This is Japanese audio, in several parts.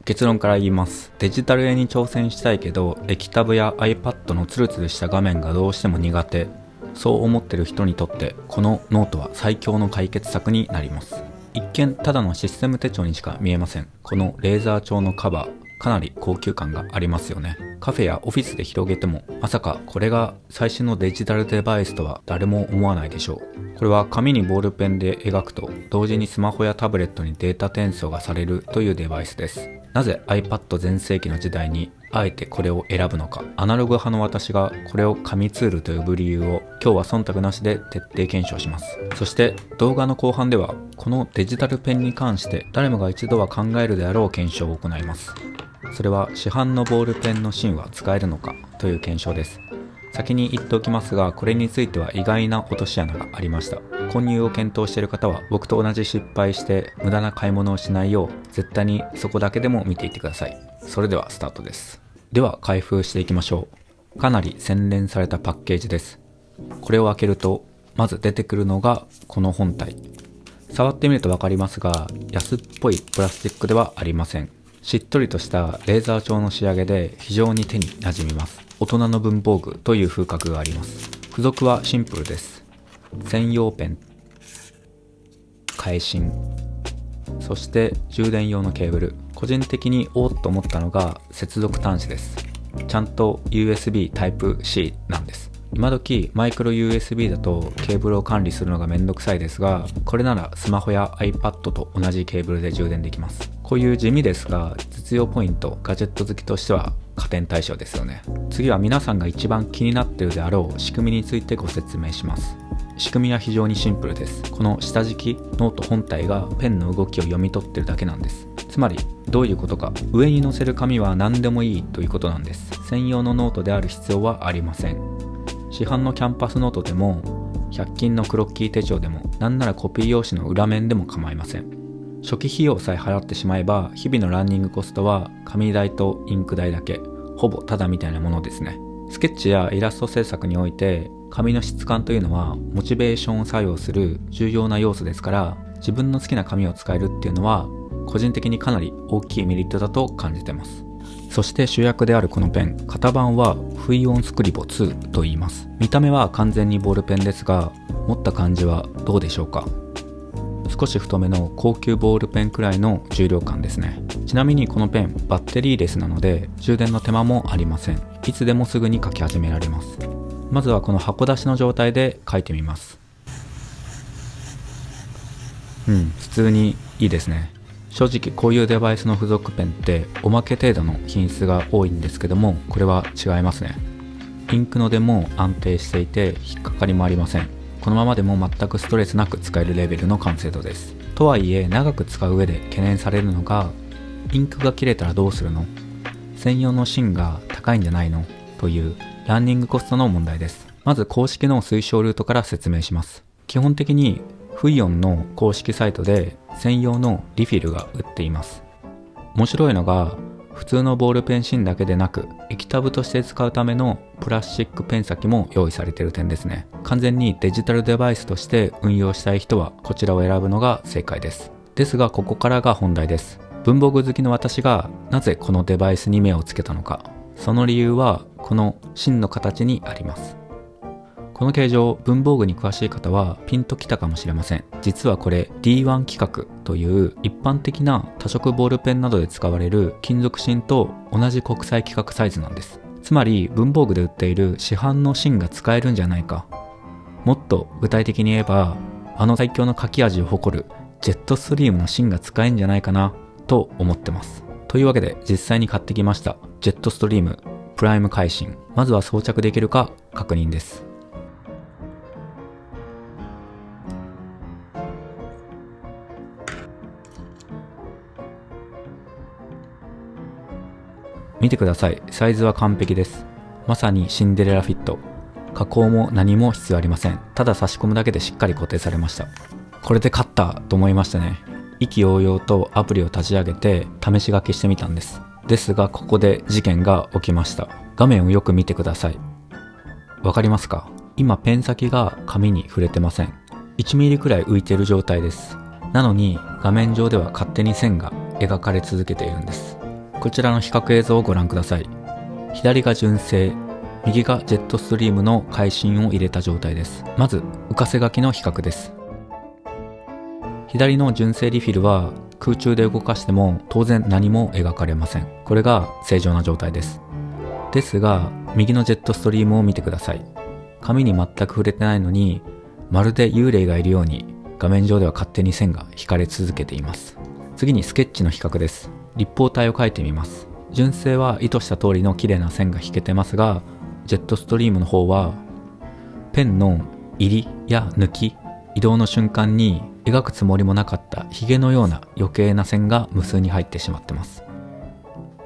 結論から言います。デジタル絵に挑戦したいけど、液タブや iPad のツルツルした画面がどうしても苦手。そう思ってる人にとって、このノートは最強の解決策になります。一見ただのシステム手帳にしか見えません。このレーザー調のカバー、かなり高級感がありますよね。カフェやオフィスで広げても、まさかこれが最新のデジタルデバイスとは誰も思わないでしょう。これは紙にボールペンで描くと、同時にスマホやタブレットにデータ転送がされるというデバイスです。なぜ iPad 全盛期の時代にあえてこれを選ぶのか。アナログ派の私がこれを紙ツールと呼ぶ理由を今日は忖度なしで徹底検証します。そして動画の後半ではこのデジタルペンに関して誰もが一度は考えるであろう検証を行います。それは市販のボールペンの芯は使えるのかという検証です。先に言っておきますが、これについては意外な落とし穴がありました。混入を検討している方は僕と同じ失敗して無駄な買い物をしないよう絶対にそこだけでも見ていってください。それではスタートです。では開封していきましょう。かなり洗練されたパッケージです。これを開けるとまず出てくるのがこの本体。触ってみると分かりますが、安っぽいプラスチックではありません。しっとりとしたレーザー調の仕上げで非常に手に馴染みます。大人の文房具という風格があります。付属はシンプルです。専用ペン、返芯、そして充電用のケーブル。個人的におーっと思ったのが接続端子です。ちゃんと USB Type-C なんです。今時マイクロ USB だとケーブルを管理するのがめんどくさいですが、これならスマホや iPad と同じケーブルで充電できます。こういう地味ですが実用ポイント、ガジェット好きとしては加点対象ですよね。次は皆さんが一番気になっているであろう仕組みについてご説明します。仕組みは非常にシンプルです。この下敷きノート本体がペンの動きを読み取っているだけなんです。つまりどういうことか、上に載せる紙は何でもいいということなんです。専用のノートである必要はありません。市販のキャンパスノートでも100均のクロッキー手帳でも、なんならコピー用紙の裏面でも構いません。初期費用さえ払ってしまえば日々のランニングコストは紙代とインク代だけ、ほぼタダみたいなものですね。スケッチやイラスト制作において紙の質感というのはモチベーションを作用する重要な要素ですから、自分の好きな紙を使えるっていうのは個人的にかなり大きいメリットだと感じてます。そして主役であるこのペン、型番はフイオンスクリボ2と言います。見た目は完全にボールペンですが、持った感じはどうでしょうか。少し太めの高級ボールペンくらいの重量感ですね。ちなみにこのペンバッテリーレスなので充電の手間もありません。いつでもすぐに書き始められます。まずはこの箱出しの状態で書いてみます。普通にいいですね。正直こういうデバイスの付属ペンっておまけ程度の品質が多いんですけども、これは違いますね。インクの出も安定していて引っかかりもありません。このままでも全くストレスなく使えるレベルの完成度です。とはいえ長く使う上で懸念されるのが、インクが切れたらどうするの？専用の芯が高いんじゃないの？というランニングコストの問題です。まず公式の推奨ルートから説明します。基本的にフイオンの公式サイトで専用のリフィルが売っています。面白いのが、普通のボールペン芯だけでなく液タブとして使うためのプラスチックペン先も用意されている点ですね。完全にデジタルデバイスとして運用したい人はこちらを選ぶのが正解です。ですがここからが本題です。文房具好きの私がなぜこのデバイスに目をつけたのか。その理由はこの芯の形にあります。この形状、文房具に詳しい方はピンときたかもしれません。実はこれ D1 規格という一般的な多色ボールペンなどで使われる金属芯と同じ国際規格サイズなんです。つまり文房具で売っている市販の芯が使えるんじゃないか。もっと具体的に言えば、あの最強の書き味を誇るジェットストリームの芯が使えるんじゃないかなと思ってます。というわけで実際に買ってきました。ジェットストリームプライム返芯。まずは装着できるか確認です。見てください。サイズは完璧です。まさにシンデレラフィット。加工も何も必要ありません。ただ差し込むだけでしっかり固定されました。これで勝ったと思いましたね。意気揚々とアプリを立ち上げて試し書きしてみたんです。ですがここで事件が起きました。画面をよく見てください。わかりますか？今ペン先が紙に触れてません。1ミリくらい浮いている状態です。なのに画面上では勝手に線が描かれ続けているんです。こちらの比較映像をご覧ください。左が純正、右がジェットストリームの回芯を入れた状態です。まず浮かせ書きの比較です。左の純正リフィルは空中で動かしても当然何も描かれません。これが正常な状態です。ですが右のジェットストリームを見てください。紙に全く触れてないのに、まるで幽霊がいるように画面上では勝手に線が引かれ続けています。次にスケッチの比較です。立方体を描いてみます。純正は意図した通りの綺麗な線が引けてますが、ジェットストリームの方はペンの入りや抜き、移動の瞬間に描くつもりもなかったヒゲのような余計な線が無数に入ってしまってます。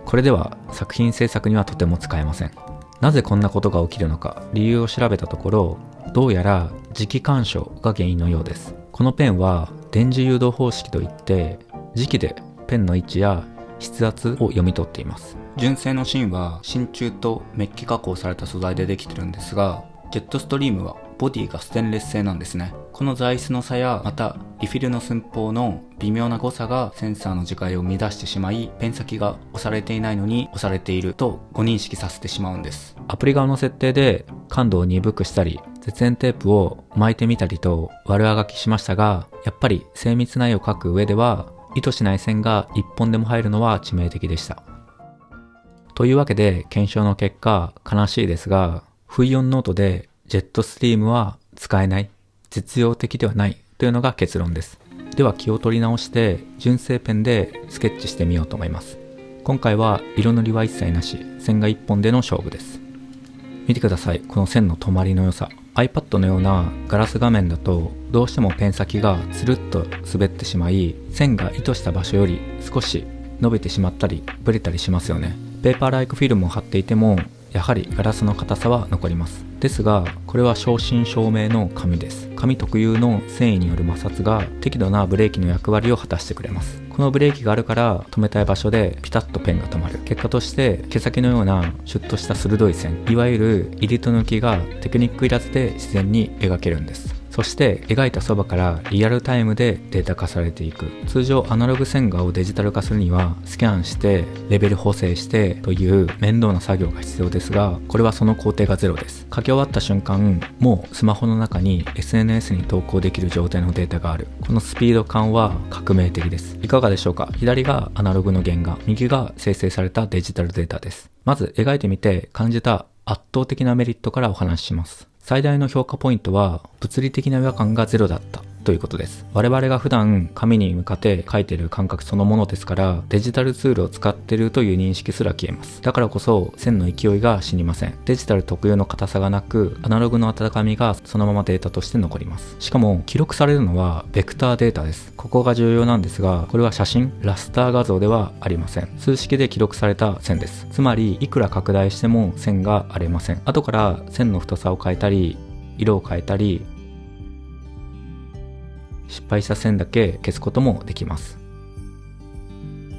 これでは作品制作にはとても使えません。なぜこんなことが起きるのか理由を調べたところ、どうやら磁気干渉が原因のようです。このペンは電磁誘導方式といって、磁気でペンの位置や筆圧を読み取っています。純正の芯は真鍮とメッキ加工された素材でできてるんですが、ジェットストリームはボディがステンレス製なんですね。この材質の差や、またリフィルの寸法の微妙な誤差がセンサーの磁界を乱してしまい、ペン先が押されていないのに押されていると誤認識させてしまうんです。アプリ側の設定で感度を鈍くしたり、絶縁テープを巻いてみたりと悪あがきしましたが、やっぱり精密な絵を描く上では意図しない線が一本でも入るのは致命的でした。というわけで検証の結果、悲しいですが、不イオンノートでジェットストリームは使えない、実用的ではないというのが結論です。では気を取り直して純正ペンでスケッチしてみようと思います。今回は色塗りは一切なし、線が一本での勝負です。見てください、この線の止まりの良さ。 iPad のようなガラス画面だとどうしてもペン先がつるっと滑ってしまい、線が意図した場所より少し伸びてしまったりブレたりしますよね。ペーパーライクフィルムを貼っていてもやはりガラスの硬さは残ります。ですがこれは正真正銘の紙です。紙特有の繊維による摩擦が適度なブレーキの役割を果たしてくれます。このブレーキがあるから止めたい場所でピタッとペンが止まる。結果として毛先のようなシュッとした鋭い線、いわゆる入りと抜きがテクニックいらずで自然に描けるんです。そして描いたそばからリアルタイムでデータ化されていく。通常アナログ線画をデジタル化するにはスキャンしてレベル補正してという面倒な作業が必要ですが、これはその工程がゼロです。書き終わった瞬間、もうスマホの中に SNS に投稿できる状態のデータがある。このスピード感は革命的です。いかがでしょうか。左がアナログの原画、右が生成されたデジタルデータです。まず描いてみて感じた圧倒的なメリットからお話しします。最大の評価ポイントは物理的な違和感がゼロだったということです。我々が普段紙に向かって書いている感覚そのものですから、デジタルツールを使っているという認識すら消えます。だからこそ線の勢いが死にません。デジタル特有の硬さがなく、アナログの温かみがそのままデータとして残ります。しかも記録されるのはベクターデータです。ここが重要なんですが、これは写真、ラスター画像ではありません。数式で記録された線です。つまりいくら拡大しても線が荒れません。後から線の太さを変えたり色を変えたり、失敗した線だけ消すこともできます。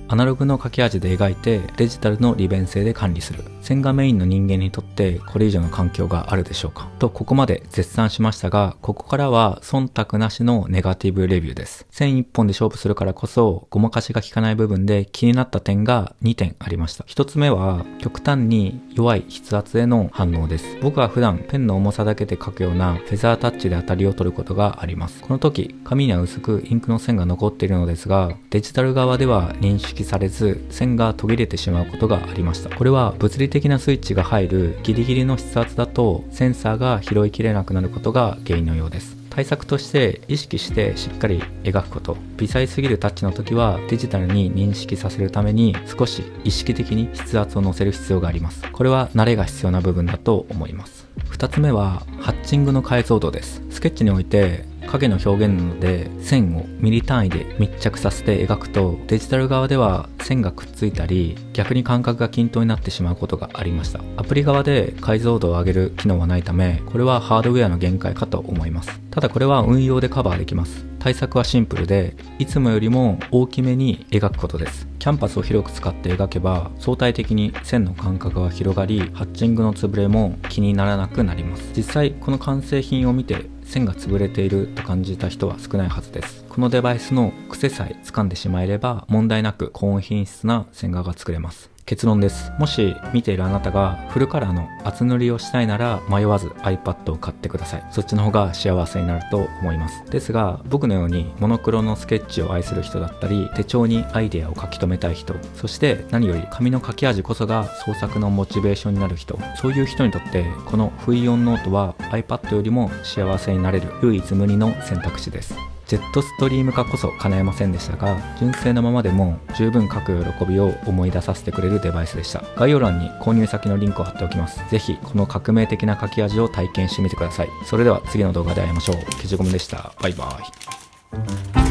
アナログの書き味で描いてデジタルの利便性で管理する。線画メインの人間にとってこれ以上の環境があるでしょうかと、ここまで絶賛しましたが、ここからは忖度なしのネガティブレビューです。線一本で勝負するからこそごまかしが効かない部分で気になった点が2点ありました。1つ目は極端に弱い筆圧への反応です。僕は普段ペンの重さだけで書くようなフェザータッチで当たりを取ることがあります。この時紙には薄くインクの線が残っているのですが、デジタル側では認識されず線が途切れてしまうことがありました。これは物理的なスイッチが入るギリギリの筆圧だとセンサーが拾いきれなくなることが原因のようです。対策として意識してしっかり描くこと。微細すぎるタッチの時はデジタルに認識させるために少し意識的に筆圧を乗せる必要があります。これは慣れが必要な部分だと思います。2つ目はハッチングの解像度です。スケッチにおいて影の表現なので線をミリ単位で密着させて描くと、デジタル側では線がくっついたり逆に感覚が均等になってしまうことがありました。アプリ側で解像度を上げる機能はないため、これはハードウェアの限界かと思います。ただこれは運用でカバーできます。対策はシンプルで、いつもよりも大きめに描くことです。キャンパスを広く使って描けば相対的に線の間隔が広がり、ハッチングの潰れも気にならなくなります。実際この完成品を見て線が潰れていると感じた人は少ないはずです。このデバイスの癖さえ掴んでしまえれば問題なく高音品質な線画が作れます。結論です。もし見ているあなたがフルカラーの厚塗りをしたいなら迷わず iPad を買ってください。そっちの方が幸せになると思います。ですが僕のようにモノクロのスケッチを愛する人だったり、手帳にアイデアを書き留めたい人、そして何より紙の書き味こそが創作のモチベーションになる人、そういう人にとってこの不意音ノートは iPad よりも幸せになれる唯一無二の選択肢です。ジェットストリーム化こそ叶えませんでしたが、純正のままでも十分書く喜びを思い出させてくれるデバイスでした。概要欄に購入先のリンクを貼っておきます。ぜひこの革命的な書き味を体験してみてください。それでは次の動画で会いましょう。消しゴムでした。バイバイ。